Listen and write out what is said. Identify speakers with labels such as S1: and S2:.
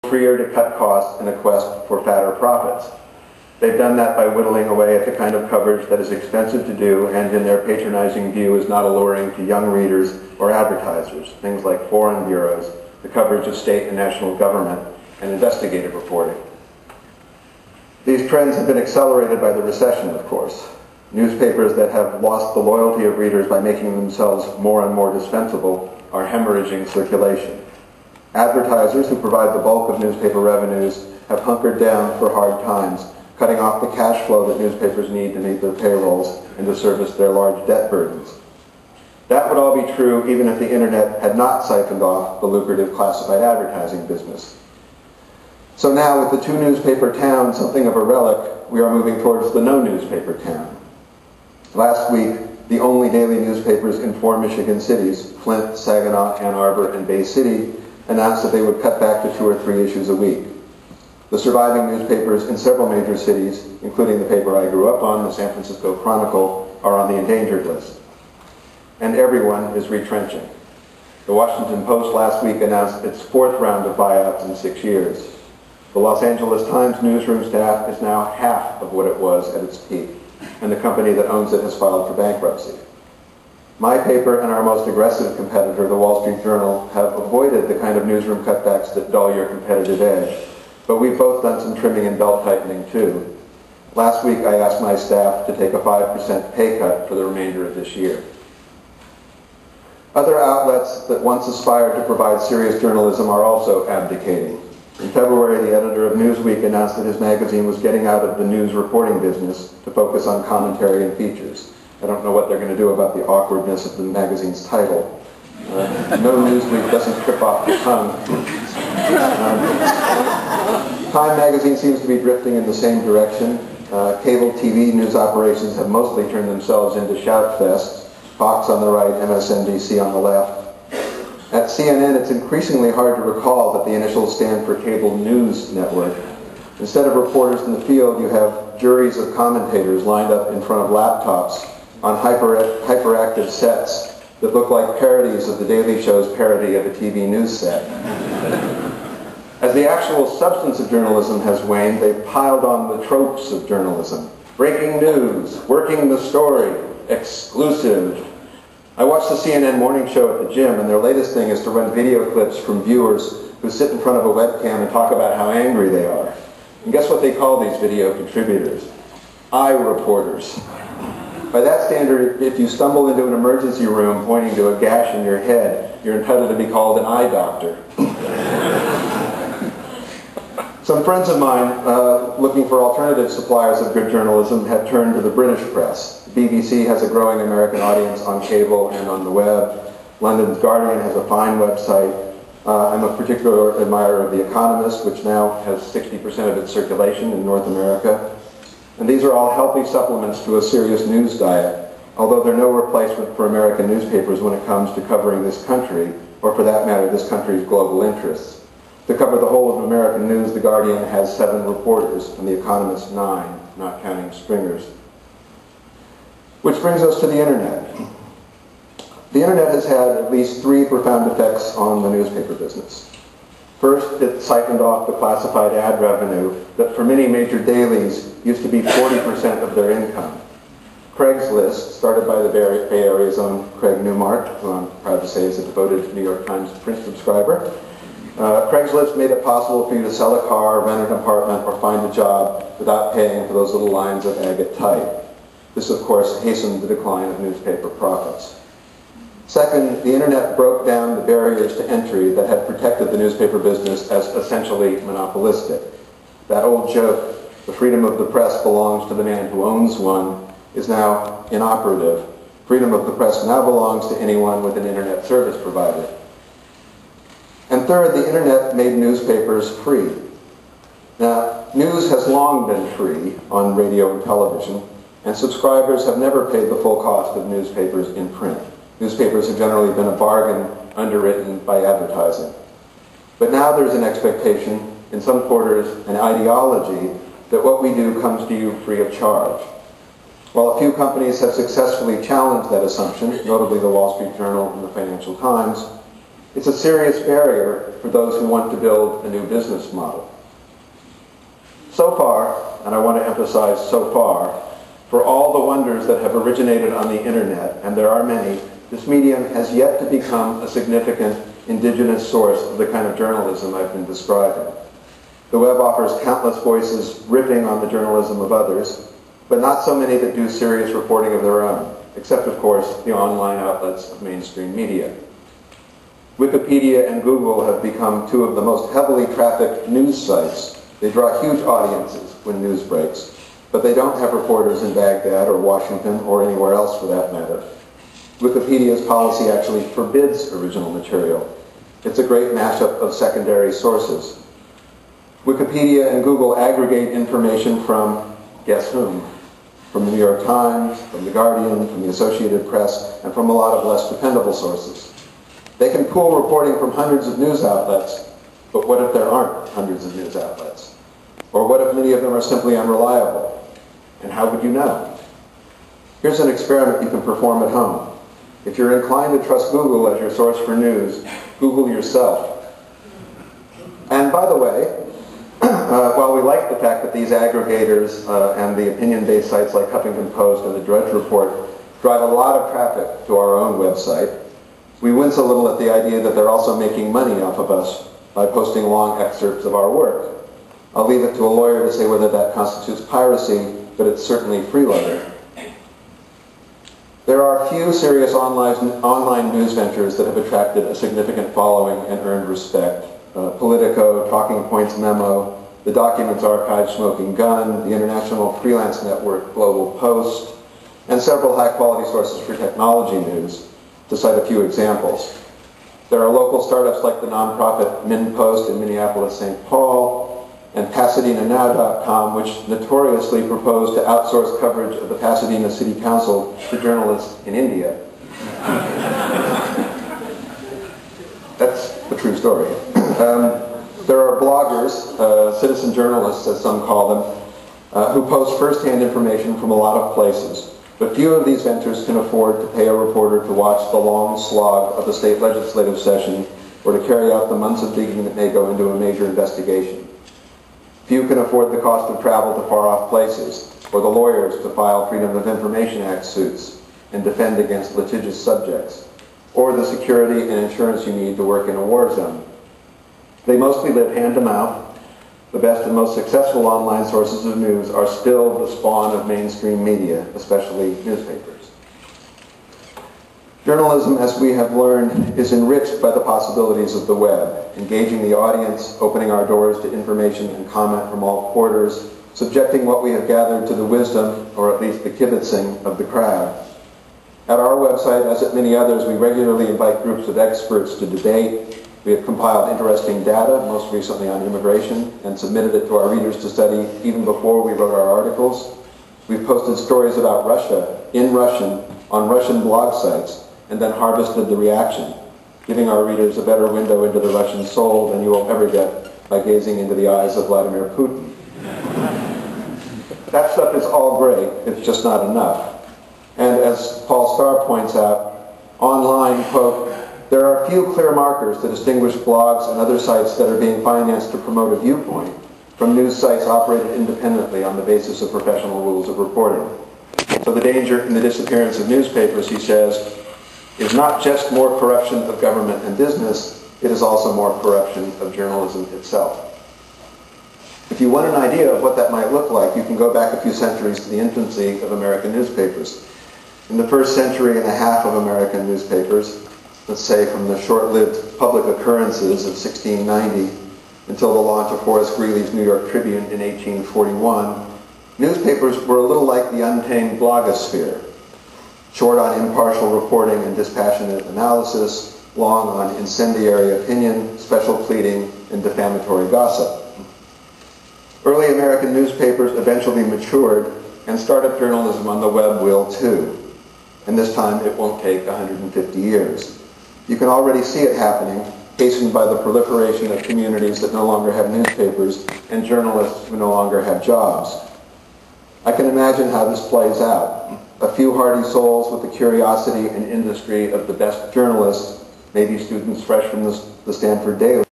S1: freer to cut costs in a quest for fatter profits. They've done that by whittling away at the kind of coverage that is expensive to do and in their patronizing view is not alluring to young readers or advertisers, things like foreign bureaus, the coverage of state and national government, and investigative reporting. These trends have been accelerated by the recession, of course. Newspapers that have lost the loyalty of readers by making themselves more and more dispensable are hemorrhaging circulation. Advertisers who provide the bulk of newspaper revenues have hunkered down for hard times, cutting off the cash flow that newspapers need to meet their payrolls and to service their large debt burdens. That would all be true even if the internet had not siphoned off the lucrative classified advertising business. So now, with the two newspaper towns something of a relic, we are moving towards the no newspaper town. Last week, the only daily newspapers in 4 Michigan cities, Flint, Saginaw, Ann Arbor, and Bay City, announced that they would cut back to 2 or 3 issues a week. The surviving newspapers in several major cities, including the paper I grew up on, the San Francisco Chronicle, are on the endangered list. And everyone is retrenching. The Washington Post last week announced its 4th round of buyouts in 6 years. The Los Angeles Times newsroom staff is now half of what it was at its peak, and the company that owns it has filed for bankruptcy. My paper and our most aggressive competitor, the Wall Street Journal, have avoided the kind of newsroom cutbacks that dull your competitive edge, but we've both done some trimming and belt tightening too. Last week I asked my staff to take a 5% pay cut for the remainder of this year. Other outlets that once aspired to provide serious journalism are also abdicating. In February, the editor of Newsweek announced that his magazine was getting out of the news reporting business to focus on commentary and features. I don't know what they're going to do about the awkwardness of the magazine's title. No Newsweek doesn't trip off the tongue. Time magazine seems to be drifting in the same direction. Cable TV news operations have mostly turned themselves into shout fests. Fox on the right, MSNBC on the left. At CNN, it's increasingly hard to recall that the initials stand for Cable News Network. Instead of reporters in the field, you have juries of commentators lined up in front of laptops on hyperactive sets that look like parodies of The Daily Show's parody of a TV news set. As the actual substance of journalism has waned, they've piled on the tropes of journalism. Breaking news, working the story, exclusive. I watch the CNN morning show at the gym, and their latest thing is to run video clips from viewers who sit in front of a webcam and talk about how angry they are. And guess what they call these video contributors? Eye reporters. By that standard, if you stumble into an emergency room pointing to a gash in your head, you're entitled to be called an eye doctor. Some friends of mine, looking for alternative suppliers of good journalism, have turned to the British press. The BBC has a growing American audience on cable and on the web. London's Guardian has a fine website. I'm a particular admirer of The Economist, which now has 60% of its circulation in North America. And these are all healthy supplements to a serious news diet, although they're no replacement for American newspapers when it comes to covering this country, or for that matter, this country's global interests. To cover the whole of American news, The Guardian has 7 reporters, and The Economist 9, not counting stringers. Which brings us to the internet. The internet has had at least 3 profound effects on the newspaper business. First, it siphoned off the classified ad revenue that for many major dailies used to be 40% of their income. Craigslist, started by the Bay Area's own Craig Newmark, who I'm proud to say is a devoted New York Times print subscriber. Craigslist made it possible for you to sell a car, rent an apartment, or find a job without paying for those little lines of agate type. This, of course, hastened the decline of newspaper profits. Second, the internet broke down the barriers to entry that had protected the newspaper business as essentially monopolistic. That old joke, the freedom of the press belongs to the man who owns one, is now inoperative. Freedom of the press now belongs to anyone with an internet service provider. And third, the internet made newspapers free. Now, news has long been free on radio and television, and subscribers have never paid the full cost of newspapers in print. Newspapers have generally been a bargain underwritten by advertising. But now there's an expectation, in some quarters, an ideology, that what we do comes to you free of charge. While a few companies have successfully challenged that assumption, notably the Wall Street Journal and the Financial Times, It's a serious barrier for those who want to build a new business model. So far, and I want to emphasize so far, for all the wonders that have originated on the internet, and there are many, this medium has yet to become a significant indigenous source of the kind of journalism I've been describing. The web offers countless voices ripping on the journalism of others, but not so many that do serious reporting of their own, except, of course, the online outlets of mainstream media. Wikipedia and Google have become two of the most heavily trafficked news sites. They draw huge audiences when news breaks, but they don't have reporters in Baghdad or Washington or anywhere else for that matter. Wikipedia's policy actually forbids original material. It's a great mashup of secondary sources. Wikipedia and Google aggregate information from, guess whom? From the New York Times, from The Guardian, from the Associated Press, and from a lot of less dependable sources. They can pool reporting from hundreds of news outlets, but what if there aren't hundreds of news outlets? Or what if many of them are simply unreliable? And how would you know? Here's an experiment you can perform at home. If you're inclined to trust Google as your source for news, Google yourself. And by the way, while we like the fact that these aggregators and the opinion-based sites like Huffington Post and the Drudge Report drive a lot of traffic to our own website, we wince a little at the idea that they're also making money off of us by posting long excerpts of our work. I'll leave it to a lawyer to say whether that constitutes piracy, but it's certainly freeloading. There are few serious online news ventures that have attracted a significant following and earned respect. Politico, Talking Points Memo, the Documents Archive Smoking Gun, the International Freelance Network Global Post, and several high-quality sources for technology news, to cite a few examples. There are local startups like the nonprofit MinPost in Minneapolis-St. Paul, and PasadenaNow.com, which notoriously proposed to outsource coverage of the Pasadena City Council to journalists in India. That's a true story. There are bloggers, citizen journalists as some call them, who post first-hand information from a lot of places. But few of these ventures can afford to pay a reporter to watch the long slog of the state legislative session or to carry out the months of digging that may go into a major investigation. Few can afford the cost of travel to far-off places, or the lawyers to file Freedom of Information Act suits and defend against litigious subjects, or the security and insurance you need to work in a war zone. They mostly live hand-to-mouth. The best and most successful online sources of news are still the spawn of mainstream media, especially newspapers. Journalism, as we have learned, is enriched by the possibilities of the web, engaging the audience, opening our doors to information and comment from all quarters, subjecting what we have gathered to the wisdom, or at least the kibitzing, of the crowd. At our website, as at many others, we regularly invite groups of experts to debate. We have compiled interesting data, most recently on immigration, and submitted it to our readers to study even before we wrote our articles. We've posted stories about Russia, in Russian, on Russian blog sites, and then harvested the reaction, giving our readers a better window into the Russian soul than you will ever get by gazing into the eyes of Vladimir Putin. That stuff is all great, it's just not enough. And as Paul Starr points out, online, quote, there are few clear markers to distinguish blogs and other sites that are being financed to promote a viewpoint from news sites operated independently on the basis of professional rules of reporting. So the danger in the disappearance of newspapers, he says, is not just more corruption of government and business, it is also more corruption of journalism itself. If you want an idea of what that might look like, you can go back a few centuries to the infancy of American newspapers. In the first century and a half of American newspapers, let's say from the short-lived public occurrences of 1690 until the launch of Horace Greeley's New York Tribune in 1841, newspapers were a little like the untamed blogosphere, short on impartial reporting and dispassionate analysis, long on incendiary opinion, special pleading, and defamatory gossip. Early American newspapers eventually matured, and startup journalism on the web will too. And this time it won't take 150 years. You can already see it happening, hastened by the proliferation of communities that no longer have newspapers and journalists who no longer have jobs. I can imagine how this plays out. A few hardy souls with the curiosity and industry of the best journalists maybe students fresh from the Stanford Daily.